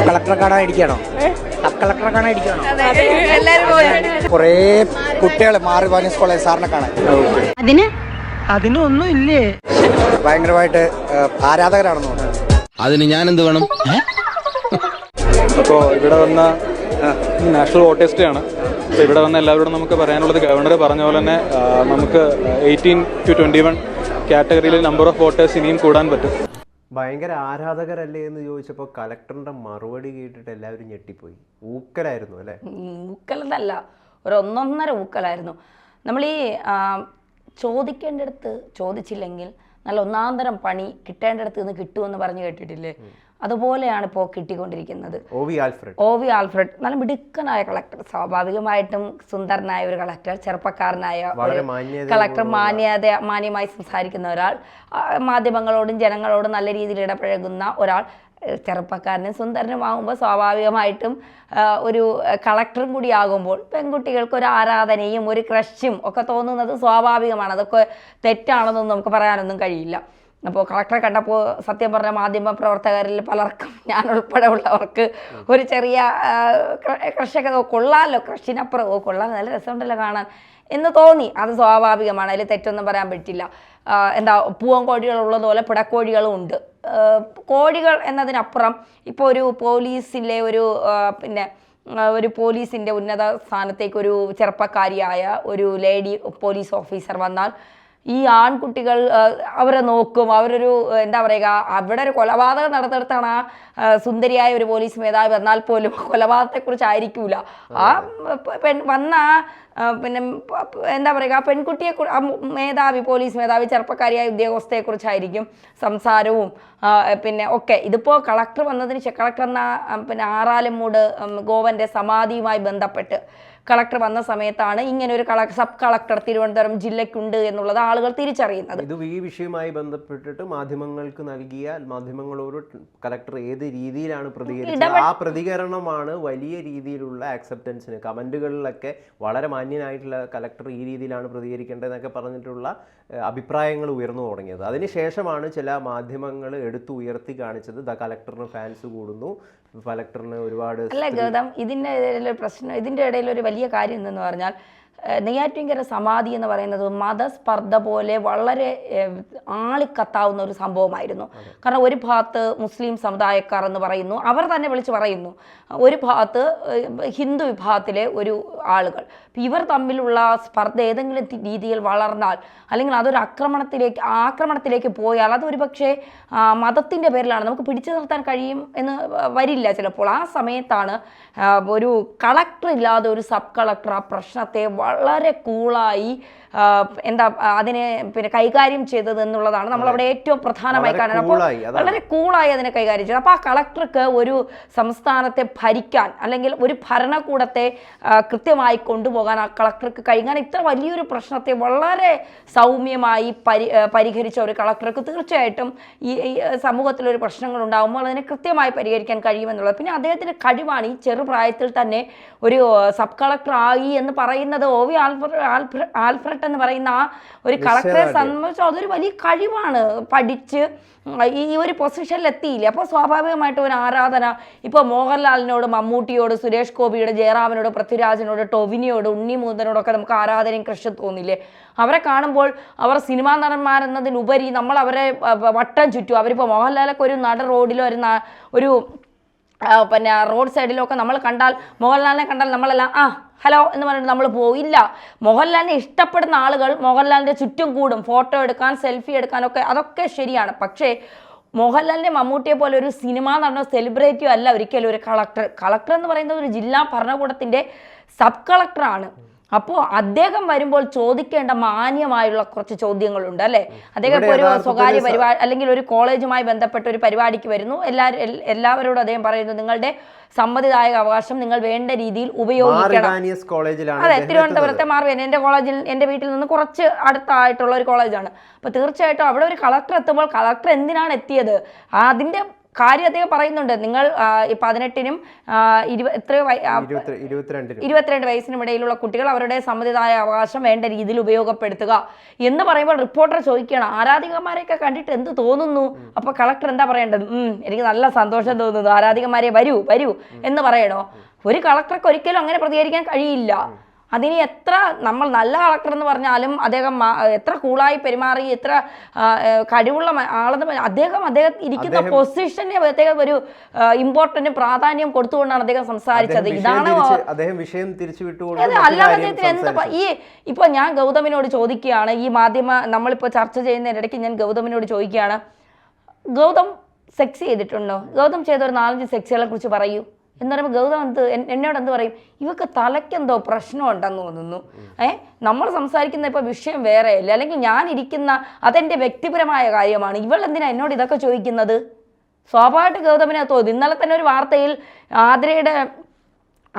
കളക്ടറെ കാണാൻ ഇരിക്കണോ? കളക്ടറെ കാണാൻ ഇരിക്കണോ? കൊറേ കുട്ടികൾ മാറി കോളേജ് സാറിനെ കാണാൻ. അതിനൊന്നും ഇല്ലേ? ഭയങ്കരമായിട്ട് ആരാധകരാണെന്ന് തോന്നുന്നു. അതിന് ഞാൻ എന്ത് വേണം? അപ്പോൾ ഇവിടെ വന്ന നാഷണൽ വോട്ടേഴ്സ് ഡേ ആണ്. അപ്പോൾ ഇവിടെ വന്ന എല്ലാവരോടും നമുക്ക് പറയാനുള്ളത് ഗവർണർ പറഞ്ഞ പോലെ തന്നെ നമുക്ക് 18 to 21 കാറ്റഗറിയിൽ നമ്പർ ഓഫ് വോട്ടേഴ്സ് ഇനിയും കൂടാൻ പറ്റും. ഭയങ്കര ആരാധകരല്ലേ എന്ന് ചോദിച്ചപ്പോൾ കളക്ടറിന്റെ മറുപടി കേട്ടിട്ട് എല്ലാവരും ഞെട്ടിപ്പോയി. ഊക്കലായിരുന്നു അല്ലേ? ഊക്കലെന്നല്ല, ഒരു ഒന്നൊന്നര ഊക്കലായിരുന്നു. നമ്മൾ ഈ ചോദിക്കേണ്ടടുത്ത് ചോദിച്ചില്ലെങ്കിൽ നല്ല ഒന്നാന്തരം പണി കിട്ടേണ്ടടുത്ത് നിന്ന് കിട്ടുമെന്ന് പറഞ്ഞു കേട്ടിട്ടില്ലേ? അതുപോലെയാണ് ഇപ്പോൾ കിട്ടിക്കൊണ്ടിരിക്കുന്നത്. ഒ വി ആൽഫ്രഡ് നല്ല മിടുക്കനായ കളക്ടർ, സ്വാഭാവികമായിട്ടും സുന്ദരനായ ഒരു കളക്ടർ, ചെറുപ്പക്കാരനായ കളക്ടർ, മാന്യമായി സംസാരിക്കുന്ന ഒരാൾ, മാധ്യമങ്ങളോടും ജനങ്ങളോടും നല്ല രീതിയിൽ ഇടപഴകുന്ന ഒരാൾ, ചെറുപ്പക്കാരനും സുന്ദരനുമാകുമ്പോൾ സ്വാഭാവികമായിട്ടും ഒരു കളക്ടറും കൂടി ആകുമ്പോൾ പെൺകുട്ടികൾക്ക് ഒരു ആരാധനയും ഒരു ക്രഷും ഒക്കെ തോന്നുന്നത് സ്വാഭാവികമാണ്. അതൊക്കെ തെറ്റാണെന്നൊന്നും നമുക്ക് പറയാനൊന്നും കഴിയില്ല. അപ്പോൾ കളക്ടറെ കണ്ടപ്പോൾ സത്യം പറഞ്ഞ മാധ്യമ പ്രവർത്തകരിൽ പലർക്കും, ഞാൻ ഉൾപ്പെടെ ഉള്ളവർക്ക്, ഒരു ചെറിയ ക്രഷൊക്കെ കൊള്ളാമല്ലോ, ക്രഷിനപ്പുറം കൊള്ളാൻ നല്ല രസമുണ്ടല്ലോ കാണാൻ എന്ന് തോന്നി. അത് സ്വാഭാവികമാണ്, അതിൽ തെറ്റൊന്നും പറയാൻ പറ്റില്ല. എന്താ പൂവൻ കോഴികളുള്ളതുപോലെ പിടക്കോഴികളും ഉണ്ട്. കോഴികൾ എന്നതിനപ്പുറം ഇപ്പോൾ ഒരു പോലീസിലെ ഒരു പോലീസിൻ്റെ ഉന്നത സ്ഥാനത്തേക്ക് ഒരു ചെറുപ്പക്കാരിയായ ഒരു ലേഡി പോലീസ് ഓഫീസർ വന്നാൽ ഈ ആൺകുട്ടികൾ അവരെ നോക്കും. അവരൊരു എന്താ പറയുക, അവിടെ ഒരു കൊലപാതകം നടന്നിടത്താണ് ആ സുന്ദരിയായ ഒരു പോലീസ് മേധാവി വന്നാൽ പോലും കൊലപാതകത്തെക്കുറിച്ചായിരിക്കൂല ആ വന്ന എന്താ പറയുക, ആ പെൺകുട്ടിയെ, പോലീസ് മേധാവി ചെറുപ്പക്കാരിയായ ഉദ്യോഗസ്ഥയെക്കുറിച്ചായിരിക്കും സംസാരവും ഒക്കെ. ഇതിപ്പോൾ കളക്ടർ വന്നതിന് കളക്ടർ എന്ന ആറാലമ്മൂട് ഗോവൻ്റെ സമാധിയുമായി ബന്ധപ്പെട്ട് കളക്ടർ വന്ന സമയത്താണ് ഇങ്ങനെ ഒരു സബ് കളക്ടർ തിരുവനന്തപുരം ജില്ലയ്ക്കുണ്ട് എന്നുള്ളത് ആളുകൾ തിരിച്ചറിയുന്നത്. ഇത് ഈ വിഷയവുമായി ബന്ധപ്പെട്ടിട്ട് മാധ്യമങ്ങളോട് കളക്ടർ ഏത് രീതിയിലാണ് പ്രതികരിച്ചത്, ആ പ്രതികരണമാണ് വലിയ രീതിയിലുള്ള ആക്സെപ്റ്റൻസിന്, കമന്റുകളിലൊക്കെ വളരെ മാന്യനായിട്ടുള്ള കളക്ടർ ഈ രീതിയിലാണ് പ്രതികരിക്കേണ്ടതെന്നൊക്കെ പറഞ്ഞിട്ടുള്ള അഭിപ്രായങ്ങൾ ഉയർന്നു തുടങ്ങിയത്. അതിനുശേഷമാണ് ചില മാധ്യമങ്ങൾ എടുത്തു ഉയർത്തി കാണിച്ചത് കളക്ടറിന് ഫാൻസ് കൂടുന്നു, കളക്ടറിന് ഒരുപാട് അല്ല ഗൗതം, ഇതിൻ്റെ ഇടയിലൊരു പ്രശ്നം, ഇതിൻ്റെ ഇടയിലൊരു വലിയ കാര്യം എന്തെന്ന് പറഞ്ഞാൽ, നെയ്യാറ്റിൻകര സമാധി എന്ന് പറയുന്നത് മതസ്പർദ്ധ പോലെ വളരെ ആളിക്കത്താവുന്ന ഒരു സംഭവമായിരുന്നു. കാരണം ഒരു ഭാഗത്ത് മുസ്ലിം സമുദായക്കാർ എന്ന് പറയുന്നു, അവർ തന്നെ വിളിച്ച് പറയുന്നു, ഒരു ഭാഗത്ത് ഹിന്ദു വിഭാഗത്തിലെ ഒരു ആളുകൾ. ഇവർ തമ്മിലുള്ള സ്പർദ്ധ ഏതെങ്കിലും രീതിയിൽ വളർന്നാൽ, അല്ലെങ്കിൽ അതൊരു ആക്രമണത്തിലേക്ക് പോയാൽ, അതൊരു പക്ഷേ മതത്തിൻ്റെ പേരിലാണ്, നമുക്ക് പിടിച്ചു നിർത്താൻ കഴിയും എന്ന് വരില്ല ചിലപ്പോൾ. ആ സമയത്താണ് ഒരു കളക്ടർ ഇല്ലാതെ ഒരു സബ് കളക്ടർ ആ പ്രശ്നത്തെ വളരെ കൂളായി അതിനെ കൈകാര്യം ചെയ്തത് എന്നുള്ളതാണ് നമ്മളവിടെ ഏറ്റവും പ്രധാനമായി കാണുന്നത്. അപ്പോൾ വളരെ കൂളായി അതിനെ കൈകാര്യം ചെയ്തത്. അപ്പോൾ ആ കളക്ടർക്ക് ഒരു സംസ്ഥാനത്തെ ഭരിക്കാൻ, അല്ലെങ്കിൽ ഒരു ഭരണകൂടത്തെ കൃത്യമായി കൊണ്ടുപോകാൻ ആ കളക്ടർക്ക് കഴിയാൻ, ഇത്ര വലിയൊരു പ്രശ്നത്തെ വളരെ സൗമ്യമായി പരിഹരിച്ച ഒരു കളക്ടർക്ക് തീർച്ചയായിട്ടും ഈ സമൂഹത്തിലൊരു പ്രശ്നങ്ങൾ ഉണ്ടാകുമ്പോൾ അതിനെ കൃത്യമായി പരിഹരിക്കാൻ കഴിയുമെന്നുള്ളത്. പിന്നെ അദ്ദേഹത്തിൻ്റെ കഴിവാണ് ഈ ചെറുപ്രായത്തിൽ തന്നെ ഒരു സബ് കളക്ടർ ആയി എന്ന് പറയുന്നത്. ഒ വി ആൽഫ്രഡ് എന്ന് പറയുന്ന ആ ഒരു കളക്ടറെ സംബന്ധിച്ച് അതൊരു വലിയ കഴിവാണ്. പഠിച്ച് ഈ ഒരു പൊസിഷനിൽ എത്തിയില്ലേ, അപ്പോൾ സ്വാഭാവികമായിട്ടും ഒരു ആരാധന. ഇപ്പോൾ മോഹൻലാലിനോട്, മമ്മൂട്ടിയോട്, സുരേഷ് ഗോപിയോട്, ജയറാമിനോട്, പൃഥ്വിരാജിനോട്, ടൊവിനിയോട്, ഉണ്ണിമൂന്തനോടൊക്കെ നമുക്ക് ആരാധനയും ക്രഷും തോന്നില്ലേ? അവരെ കാണുമ്പോൾ അവർ സിനിമാ നടന്മാരെന്നതിനുപരി നമ്മൾ അവരെ വട്ടം ചുറ്റും. അവരിപ്പോൾ മോഹൻലാലൊക്കെ ഒരു റോഡിലോ ഒരു റോഡ് സൈഡിലൊക്കെ നമ്മൾ കണ്ടാൽ, മോഹൻലാലിനെ കണ്ടാൽ നമ്മളെല്ലാം ഹലോ എന്ന് പറഞ്ഞിട്ട് നമ്മൾ പോയില്ല. മോഹൻലാലിനെ ഇഷ്ടപ്പെടുന്ന ആളുകൾ മോഹൻലാലിൻ്റെ ചുറ്റും കൂടും, ഫോട്ടോ എടുക്കാൻ, സെൽഫി എടുക്കാനൊക്കെ. അതൊക്കെ ശരിയാണ്. പക്ഷേ മോഹൻലാലിൻ്റെ, മമ്മൂട്ടിയെ പോലെ ഒരു സിനിമ നടന്ന സെലിബ്രിറ്റിയോ അല്ല ഒരിക്കലും ഒരു കളക്ടർ എന്ന് പറയുന്നത് ഒരു ജില്ലാ ഭരണകൂടത്തിൻ്റെ സബ് കളക്ടറാണ്. അപ്പോൾ അദ്ദേഹം വരുമ്പോൾ ചോദിക്കേണ്ട മാന്യമായുള്ള കുറച്ച് ചോദ്യങ്ങളുണ്ട് അല്ലേ? അദ്ദേഹം ഇപ്പോൾ ഒരു സ്വകാര്യ പരിപാടി അല്ലെങ്കിൽ ഒരു കോളേജുമായി ബന്ധപ്പെട്ട ഒരു പരിപാടിക്ക് വരുന്നു, എല്ലാവരോടും അദ്ദേഹം പറയുന്നു, നിങ്ങളുടെ സമ്മതിദായക അവകാശം നിങ്ങൾ വേണ്ട രീതിയിൽ ഉപയോഗിക്കണം. അതെ, തിരുവനന്തപുരത്തെ എൻ്റെ വീട്ടിൽ നിന്ന് കുറച്ച് അടുത്തായിട്ടുള്ള ഒരു കോളേജാണ്. അപ്പോൾ തീർച്ചയായിട്ടും അവിടെ ഒരു കളക്ടർ എത്തുമ്പോൾ കളക്ടർ എന്തിനാണ് എത്തിയത്, അതിൻ്റെ കാര്യം അദ്ദേഹം പറയുന്നുണ്ട്, നിങ്ങൾ 18-നും 22 വയസ്സിനും ഇടയിലുള്ള കുട്ടികൾ അവരുടെ സമ്മതിദായ അവകാശം വേണ്ട രീതിയിൽ ഉപയോഗപ്പെടുത്തുക എന്ന് പറയുമ്പോൾ റിപ്പോർട്ടർ ചോദിക്കുകയാണ്, ആരാധികമാരെയൊക്കെ കണ്ടിട്ട് എന്ത് തോന്നുന്നു? അപ്പൊ കളക്ടർ എന്താ പറയേണ്ടത്? എനിക്ക് നല്ല സന്തോഷം തോന്നുന്നു, ആരാധികമാരെ വരൂ വരൂ എന്ന് പറയണോ? ഒരു കളക്ടർക്ക് ഒരിക്കലും അങ്ങനെ പ്രതികരിക്കാൻ കഴിയില്ല. അതിന് എത്ര നമ്മൾ നല്ല കളക്ടർ എന്ന് പറഞ്ഞാലും അദ്ദേഹം എത്ര കൂളായി പെരുമാറി, എത്ര കഴിവുള്ള ആളെന്ന് അദ്ദേഹം ഇരിക്കുന്ന പൊസിഷനെ അദ്ദേഹം ഒരു ഇമ്പോർട്ടന്റ് പ്രാധാന്യം കൊടുത്തുകൊണ്ടാണ് അദ്ദേഹം സംസാരിച്ചത്. ഇതാണ് അല്ലാതെ അദ്ദേഹത്തിന് എന്താ ഇപ്പൊ ഞാൻ ഗൗതമിനോട് ചോദിക്കുകയാണ്, ഈ നമ്മളിപ്പോ ചർച്ച ചെയ്യുന്നതിനിടയ്ക്ക് ഞാൻ ഗൗതമിനോട് ചോദിക്കുകയാണ്, ഗൗതം സെക്സ് ചെയ്തിട്ടുണ്ടോ? ഗൗതം ചെയ്ത ഒരു 4-5 സെക്സുകളെ കുറിച്ച് പറയൂ എന്ന് പറയുമ്പോൾ ഗൗതം എന്നോട് എന്ത് പറയും? ഇവക്ക് തലയ്ക്കെന്തോ പ്രശ്നമുണ്ടെന്ന് തോന്നുന്നു. നമ്മൾ സംസാരിക്കുന്ന ഇപ്പോൾ വിഷയം വേറെയല്ല, അല്ലെങ്കിൽ ഞാൻ ഇരിക്കുന്ന അതെൻ്റെ വ്യക്തിപരമായ കാര്യമാണ്, ഇവൾ എന്തിനാ എന്നോട് ഇതൊക്കെ ചോദിക്കുന്നത്? സ്വാഭാവികമായിട്ട് ഗൗതമിനെ തോന്നി. ഇന്നലെ തന്നെ ഒരു വാർത്തയിൽ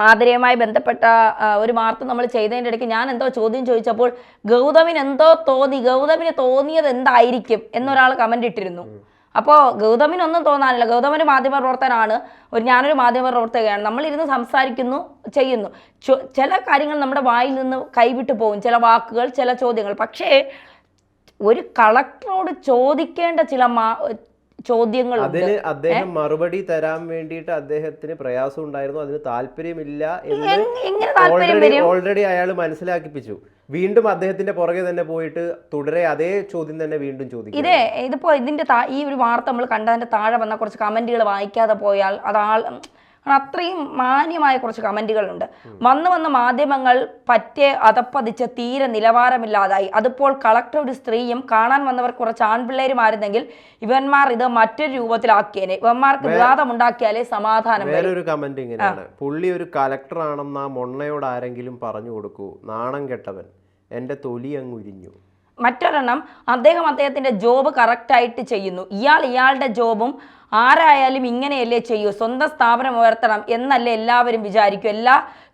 ആതിരയുമായി ബന്ധപ്പെട്ട ഒരു വാർത്ത നമ്മൾ ചെയ്തതിൻ്റെ ഇടയ്ക്ക് ഞാൻ എന്തോ ചോദ്യം ചോദിച്ചപ്പോൾ ഗൗതമിന് എന്തോ തോന്നി, ഗൗതമിന് തോന്നിയത് എന്തായിരിക്കും എന്നൊരാൾ കമൻ്റ് ഇട്ടിരുന്നു. അപ്പോൾ ഗൗതമിനൊന്നും തോന്നാനില്ല. ഗൗതമൊരു മാധ്യമപ്രവർത്തനാണ്, ഞാനൊരു മാധ്യമപ്രവർത്തകയാണ്. നമ്മളിരുന്ന് സംസാരിക്കുന്നു, ചെയ്യുന്നു. ചില കാര്യങ്ങൾ നമ്മുടെ വായിൽ നിന്ന് കൈവിട്ടു പോകും, ചില വാക്കുകൾ, ചില ചോദ്യങ്ങൾ. പക്ഷേ ഒരു കളക്ടറോട് ചോദിക്കേണ്ട ചില ചോദ്യങ്ങളുണ്ട്. അതിന് അദ്ദേഹം മറുപടി തരാൻ വേണ്ടിയിട്ട് അദ്ദേഹത്തിന് പ്രയാസം ഉണ്ടായിരുന്നു, അതിന് താല്പര്യമില്ല എന്ന് ഓൾറെഡി അയാൾ മനസ്സിലാക്കിപ്പിച്ചു. വീണ്ടും അദ്ദേഹത്തിന്റെ പുറകെ തന്നെ പോയിട്ട് തുടരെ അതേ ചോദ്യം തന്നെ വീണ്ടും ചോദിക്കും. ഇതിപ്പോ ഇതിന്റെ ഈ ഒരു വാർത്ത നമ്മൾ കണ്ടതിന്റെ താഴെ വന്ന കുറച്ച് കമന്റുകൾ വായിക്കാതെ പോയാൽ അത്രയും മാന്യമായ കുറച്ച് കമന്റുകളുണ്ട്. വന്ന് മാധ്യമങ്ങൾ പറ്റേ അതപ്പതിച്ച് തീരെ നിലവാരമില്ലാതായി. അതിപ്പോൾ കളക്ടർ ഒരു സ്ത്രീയും കാണാൻ വന്നവർ കുറച്ച് ആൺപിള്ളേരുമായിരുന്നെങ്കിൽ ഇവന്മാർ ഇത് മറ്റൊരു രൂപത്തിലാക്കിയേനെ, ഇവന്മാർക്ക് വിവാദമുണ്ടാക്കിയാലേ സമാധാനം. വേറൊരു കമന്റ് ഇങ്ങനെയാണ്, പുള്ളി ഒരു കളക്ടർ ആണെന്ന് ആ മൊണ്ണയോട് ആരെങ്കിലും പറഞ്ഞു കൊടുക്കൂ, നാണം കെട്ടവൻ, എന്റെ തൊലി അങ്ങ് ഉരിഞ്ഞു. മറ്റൊരെണ്ണം, അദ്ദേഹത്തിന്റെ ജോബ് കറക്റ്റായിട്ട് ചെയ്യുന്നു, ഇയാളുടെ ജോബും ആരായാലും ഇങ്ങനെയല്ലേ ചെയ്യൂ, സ്വന്തം സ്ഥാപനം ഉയർത്തണം എന്നല്ലേ എല്ലാവരും വിചാരിക്കും, എല്ലാ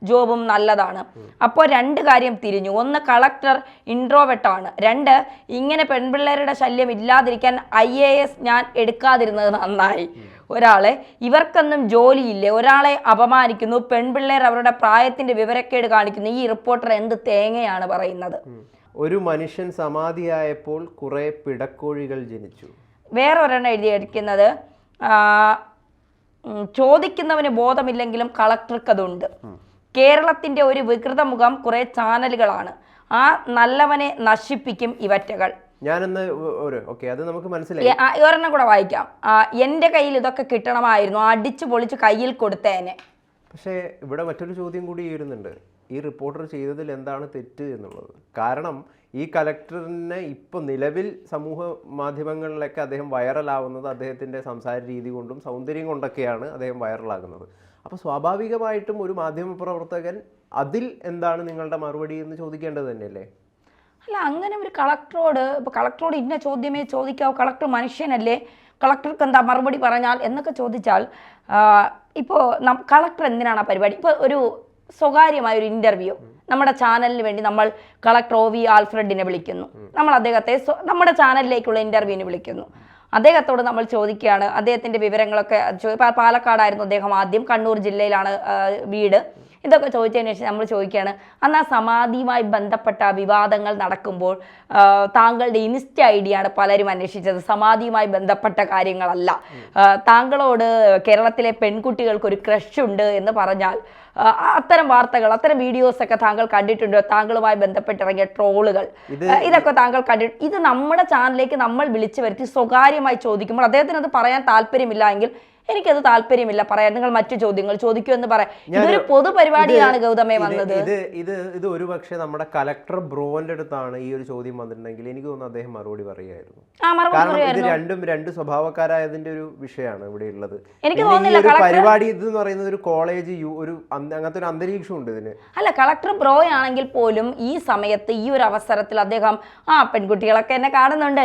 ജോബും നല്ലതാണ്. അപ്പോൾ 2 കാര്യം തിരിഞ്ഞു. ഒന്ന്, കളക്ടർ ഇൻട്രോവെർട്ടാണ്. 2, ഇങ്ങനെ പെൺപിള്ളേരുടെ ശല്യം ഇല്ലാതിരിക്കാൻ IAS ഞാൻ എടുക്കാതിരുന്നത് നന്നായി. ഒരാളെ ഇവർക്കൊന്നും ജോലിയില്ലേ, ഒരാളെ അപമാനിക്കുന്നു, പെൺപിള്ളേർ അവരുടെ പ്രായത്തിന്റെ വിവരക്കേട് കാണിക്കുന്നു. ഈ റിപ്പോർട്ടർ എന്ത് തേങ്ങയാണ് പറയുന്നത്? ഒരു മനുഷ്യൻ സമാധിയായപ്പോൾ കുറെ പിടക്കോഴികൾ ജനിച്ചു. വേറെ ഒരെണ്ണം എഴുതിയിരിക്കുന്നത്, ചോദിക്കുന്നവന് ബോധമില്ലെങ്കിലും കളക്ടർക്ക് അതുണ്ട്. കേരളത്തിന്റെ ഒരു വികൃത മുഖം കുറെ ചാനലുകളാണ്, ആ നല്ലവനെ നശിപ്പിക്കും ഇവറ്റകൾ. ഞാനൊന്ന് അത് നമുക്ക് മനസ്സിലായി. ഒരെണ്ണം കൂടെ വായിക്കാം. എൻ്റെ കയ്യിൽ ഇതൊക്കെ കിട്ടണമായിരുന്നു, അടിച്ചു പൊളിച്ച് കയ്യിൽ കൊടുത്തേനെ. പക്ഷേ ഇവിടെ മറ്റൊരു ചോദ്യം കൂടി ഉയരുന്നുണ്ട്, ഈ റിപ്പോർട്ടർ ചെയ്തതിൽ എന്താണ് തെറ്റ് എന്നുള്ളത്. കാരണം ഈ കലക്ടറിനെ ഇപ്പോൾ നിലവിൽ സമൂഹ മാധ്യമങ്ങളിലൊക്കെ അദ്ദേഹം വൈറലാവുന്നത് അദ്ദേഹത്തിൻ്റെ സംസാര രീതി കൊണ്ടും സൗന്ദര്യം കൊണ്ടൊക്കെയാണ് അദ്ദേഹം വൈറലാകുന്നത്. അപ്പോൾ സ്വാഭാവികമായിട്ടും ഒരു മാധ്യമപ്രവർത്തകൻ അതിൽ എന്താണ് നിങ്ങളുടെ മറുപടി എന്ന് ചോദിക്കേണ്ടത് തന്നെയല്ലേ? അല്ല, അങ്ങനെ ഒരു കളക്ടറോട് ഇന്ന ചോദ്യമേ ചോദിക്കാവൂ, കളക്ടർ മനുഷ്യനല്ലേ, കളക്ടർക്ക് എന്താ മറുപടി പറഞ്ഞാൽ എന്നൊക്കെ ചോദിച്ചാൽ, ഇപ്പോൾ കളക്ടർ എന്തിനാണ് ആ പരിപാടി? ഇപ്പോൾ ഒരു സ്വകാര്യമായൊരു ഇൻ്റർവ്യൂ നമ്മുടെ ചാനലിന് വേണ്ടി നമ്മൾ കളക്ടർ OV ആൽഫ്രഡിനെ വിളിക്കുന്നു, നമ്മൾ അദ്ദേഹത്തെ നമ്മുടെ ചാനലിലേക്കുള്ള ഇൻ്റർവ്യൂവിന് വിളിക്കുന്നു. അദ്ദേഹത്തോട് നമ്മൾ ചോദിക്കുകയാണ്, അദ്ദേഹത്തിൻ്റെ വിവരങ്ങളൊക്കെ പാലക്കാടായിരുന്നു അദ്ദേഹം ആദ്യം, കണ്ണൂർ ജില്ലയിലാണ് വീട്, ഇതൊക്കെ ചോദിച്ചതിന് ശേഷം നമ്മൾ ചോദിക്കുകയാണ്, അന്ന് ആ സമാധിയുമായി ബന്ധപ്പെട്ട വിവാദങ്ങൾ നടക്കുമ്പോൾ താങ്കളുടെ ഇൻസ്റ്റ ID ആണ് പലരും അന്വേഷിച്ചത്, സമാധിയുമായി ബന്ധപ്പെട്ട കാര്യങ്ങളല്ല. താങ്കളോട് കേരളത്തിലെ പെൺകുട്ടികൾക്കൊരു ക്രഷ് ഉണ്ട് എന്ന് പറഞ്ഞാൽ അത്തരം വാർത്തകൾ, അത്തരം വീഡിയോസൊക്കെ താങ്കൾ കണ്ടിട്ടുണ്ടോ? താങ്കളുമായി ബന്ധപ്പെട്ടിറങ്ങിയ ട്രോളുകൾ, ഇതൊക്കെ താങ്കൾ കണ്ടിട്ട്, ഇത് നമ്മുടെ ചാനലിലേക്ക് നമ്മൾ വിളിച്ചു വരുത്തി സ്വകാര്യമായി ചോദിക്കുമ്പോൾ അദ്ദേഹത്തിന് അത് പറയാൻ താല്പര്യമില്ല എങ്കിൽ എനിക്കത് താല്പര്യമില്ല പറയാൻ, നിങ്ങൾ മറ്റു ചോദ്യങ്ങൾ ചോദിക്കൂ എന്ന് പറയാം. ഇതൊരു പൊതുപരിപാടിയാണ് ഗൗതമേ വന്നത്. ഇത് ഒരു പക്ഷേ നമ്മുടെ കലക്ടർ ബ്രോന്റെ അടുത്താണ് ഈ ഒരു ചോദ്യം വന്നിട്ടുണ്ടെങ്കിൽ എനിക്ക് തോന്നുന്നു അദ്ദേഹം മറുപടി പറയുമായിരുന്നു. കാരണം ഇത് രണ്ട് സ്വഭാവക്കാരായതിന്റെ ഒരു വിഷയമാണ് ഇവിടെ ഉള്ളത്. പരിപാടി ഇത് എന്ന് പറയുന്നത് ഒരു കോളേജ്, ഒരു അങ്ങനത്തെ ഒരു അന്തരീക്ഷം ഉണ്ട് ഇതിന്. അല്ല, കളക്ടർ ബ്രോ ആണെങ്കിൽ പോലും ഈ സമയത്ത് ഈ ഒരു അവസരത്തിൽ അദ്ദേഹം പെൺകുട്ടികളൊക്കെ എന്നെ കാണുന്നുണ്ട്,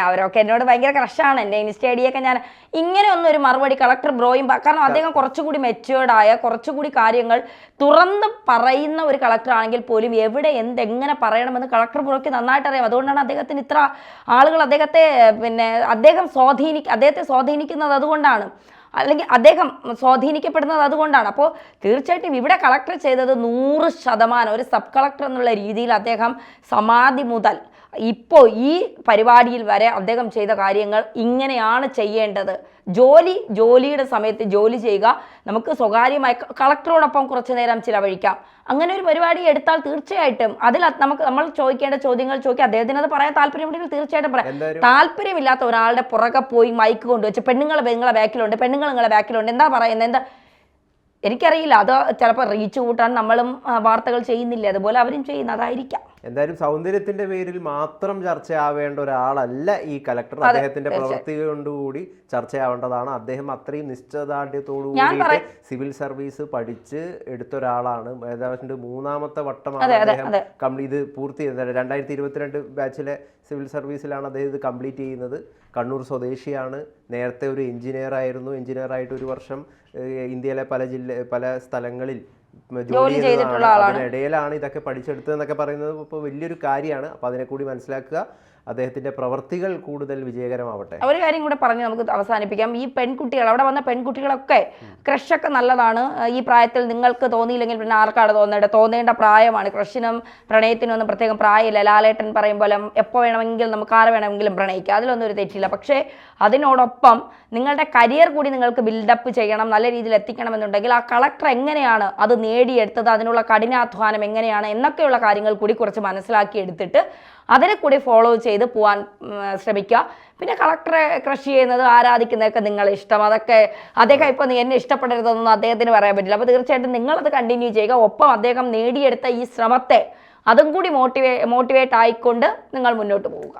അവരൊക്കെ എന്നോട് ഭയങ്കര ക്രഷാണ്, എൻ്റെ ഇൻസ്റ്റ ID ഒക്കെ ഞാൻ, ഇങ്ങനെയൊന്നും ഒരു മറുപടി കളക്ടർ ബ്രോയും കാരണം അദ്ദേഹം കുറച്ചുകൂടി മെച്ചുവേർഡായ കുറച്ചുകൂടി കാര്യങ്ങൾ തുറന്ന് പറയുന്ന ഒരു കളക്ടർ ആണെങ്കിൽ പോലും എവിടെ എങ്ങനെ പറയണമെന്ന് കളക്ടർ ബ്രോയ്ക്ക് നന്നായിട്ട് അറിയാം. അതുകൊണ്ടാണ് അദ്ദേഹത്തിന് ഇത്ര ആളുകൾ അദ്ദേഹത്തെ അദ്ദേഹത്തെ സ്വാധീനിക്കുന്നത് അതുകൊണ്ടാണ്, അല്ലെങ്കിൽ അദ്ദേഹം സ്വാധീനിക്കപ്പെടുന്നത് അതുകൊണ്ടാണ്. അപ്പോൾ തീർച്ചയായിട്ടും ഇവിടെ കളക്ടർ ചെയ്തത് 100% ഒരു സബ് കളക്ടർ എന്നുള്ള രീതിയിൽ അദ്ദേഹം സമാധി മുതൽ ഇപ്പോൾ ഈ പരിപാടിയിൽ വരെ അദ്ദേഹം ചെയ്ത കാര്യങ്ങൾ ഇങ്ങനെയാണ് ചെയ്യേണ്ടത്. ജോലിയുടെ സമയത്ത് ജോലി ചെയ്യുക, നമുക്ക് സ്വകാര്യമായി കളക്ടറോടൊപ്പം കുറച്ചു നേരം ചിലവഴിക്കാം. അങ്ങനെ ഒരു പരിപാടി എടുത്താൽ തീർച്ചയായിട്ടും അതിൽ നമ്മൾ ചോദിക്കേണ്ട ചോദ്യങ്ങൾ ചോദിക്കുക. അദ്ദേഹത്തിന് അത് പറയാൻ താല്പര്യമുണ്ടെങ്കിൽ തീർച്ചയായിട്ടും പറയാം. താല്പര്യമില്ലാത്ത ഒരാളുടെ പുറകെ പോയി മൈക്ക് കൊണ്ടുവച്ച് പെണ്ണുങ്ങൾ നിങ്ങളെ ബാക്കിലുണ്ട് എന്താ പറയുന്നത്, എന്താ എനിക്കറിയില്ല. അത് ചിലപ്പോൾ റീച്ച് കൂട്ടാൻ നമ്മളും വാർത്തകൾ ചെയ്യുന്നില്ല, അതുപോലെ അവരും ചെയ്യുന്നതായിരിക്കാം. എന്തായാലും സൗന്ദര്യത്തിന്റെ പേരിൽ മാത്രം ചർച്ചയാവേണ്ട ഒരാളല്ല ഈ കളക്ടർ. അദ്ദേഹത്തിന്റെ പ്രവൃത്തി കൊണ്ടുകൂടി ചർച്ചയാവേണ്ടതാണ്. അദ്ദേഹം അത്രയും നിശ്ചയദാർഢ്യത്തോടു കൂടി സിവിൽ സർവീസ് പഠിച്ച് എടുത്ത ഒരാളാണ്. ഏതാണ്ട് 3ാമത്തെ വട്ടമാണ് അദ്ദേഹം ഇത് പൂർത്തി ചെയ്തത്. 2022 ബാച്ചിലെ സിവിൽ സർവീസിലാണ് അദ്ദേഹം ഇത് കംപ്ലീറ്റ് ചെയ്യുന്നത്. കണ്ണൂർ സ്വദേശിയാണ്. നേരത്തെ ഒരു എഞ്ചിനീയറായിരുന്നു. എഞ്ചിനീയറായിട്ട് 1 വർഷം ഇന്ത്യയിലെ പല സ്ഥലങ്ങളിൽ ജോലി ചെയ്തിട്ടുള്ള അതിനിടയിലാണ് ഇതൊക്കെ പഠിച്ചെടുത്തതെന്നൊക്കെ പറയുന്നത് ഇപ്പോൾ വലിയൊരു കാര്യമാണ്. അപ്പോൾ അതിനെ കൂടി മനസ്സിലാക്കുക. അദ്ദേഹത്തിന്റെ പ്രവർത്തികൾ കൂടുതൽ വിജയകരമാവട്ടെ. ഒരു കാര്യം കൂടെ പറഞ്ഞ് നമുക്ക് അവസാനിപ്പിക്കാം. ഈ പെൺകുട്ടികൾ, അവിടെ വന്ന പെൺകുട്ടികളൊക്കെ ക്രഷൊക്കെ നല്ലതാണ്. ഈ പ്രായത്തിൽ നിങ്ങൾക്ക് തോന്നിയില്ലെങ്കിൽ പിന്നെ ആർക്കാണ് തോന്നേണ്ട പ്രായമാണ്. ക്രഷിനും പ്രണയത്തിനും ഒന്നും പ്രത്യേകം പ്രായമില്ല. ലാലേട്ടൻ പറയും പോലെ എപ്പോൾ വേണമെങ്കിലും നമുക്ക് ആരെ വേണമെങ്കിലും പ്രണയിക്കാം, അതിലൊന്നും ഒരു തെറ്റില്ല. പക്ഷേ അതിനോടൊപ്പം നിങ്ങളുടെ കരിയർ കൂടി നിങ്ങൾക്ക് ബിൽഡപ്പ് ചെയ്യണം, നല്ല രീതിയിൽ എത്തിക്കണമെന്നുണ്ടെങ്കിൽ ആ കളക്ടർ എങ്ങനെയാണ് അത് നേടിയെടുത്തത്, അതിനുള്ള കഠിനാധ്വാനം എങ്ങനെയാണ് എന്നൊക്കെയുള്ള കാര്യങ്ങൾ കൂടി കുറച്ച് മനസ്സിലാക്കി എടുത്തിട്ട് അതിനെ കൂടി ഫോളോ ചെയ്ത് പോകാൻ ശ്രമിക്കുക. പിന്നെ കളക്ടറെ ക്രഷ് ചെയ്യുന്നത് ആരാധിക്കുന്നതൊക്കെ നിങ്ങളെ ഇഷ്ടം. അദ്ദേഹം ഇപ്പോൾ എന്നെ ഇഷ്ടപ്പെടരുതെന്നൊന്നും അദ്ദേഹത്തിന് പറയാൻ പറ്റില്ല. അപ്പോൾ തീർച്ചയായിട്ടും നിങ്ങളത് കണ്ടിന്യൂ ചെയ്യുക. ഒപ്പം അദ്ദേഹം നേടിയെടുത്ത ഈ ശ്രമത്തെ അതും കൂടി മോട്ടിവേറ്റ് ആയിക്കൊണ്ട് നിങ്ങൾ മുന്നോട്ട് പോവുക.